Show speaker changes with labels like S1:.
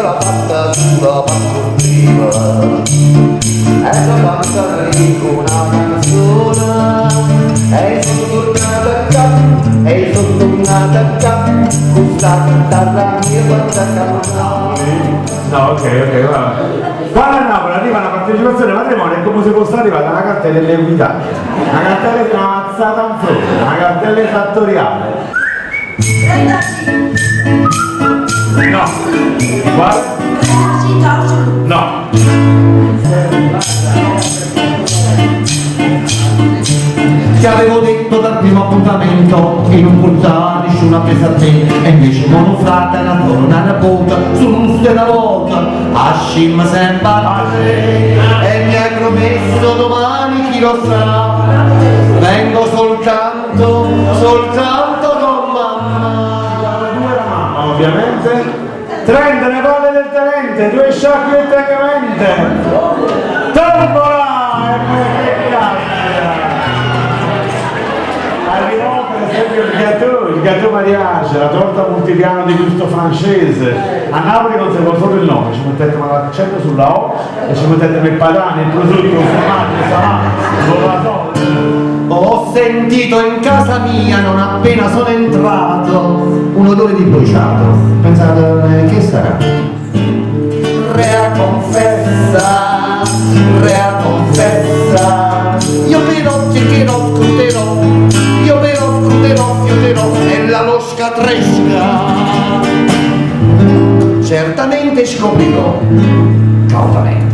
S1: la fatta sulla partortiva e la fatta con una canzone e sono tornata a capo e sono tornata a capo con sta chitarra mia quanta canzone.
S2: No, ok, va. Quando a Napoli arriva la partecipazione al matrimonio è come se fosse arrivata una cartella dell'equità, una cartella di una mazzata in fronte, una cartella fattoriale. No. Guarda. No.
S1: Ti avevo detto dal primo appuntamento che non portare nessuna presa a te e invece monofratta una donna una bocca sull'usto una volta a scimma sempre a te e mi hai promesso domani chi lo sa vengo soltanto con mamma.
S2: Ovviamente 30 ne palle del tenente, 2 sciacquette a mente, tombola e che cazzo. Arrivò per esempio il gâteau mariage, la torta multipiano di gusto francese. A Napoli non si può solo il nome, ci mettete l'accento sulla O e ci mettete il padane, il prosciutto, il formaggio, il salato,
S1: Ho sentito in casa mia non appena sono entrato un odore di bruciato. Pensate che sarà? Rea confessa, io però cercherò, scruterò, io però scruterò, fiuterò nella losca tresca. Certamente scoprirò cautamente.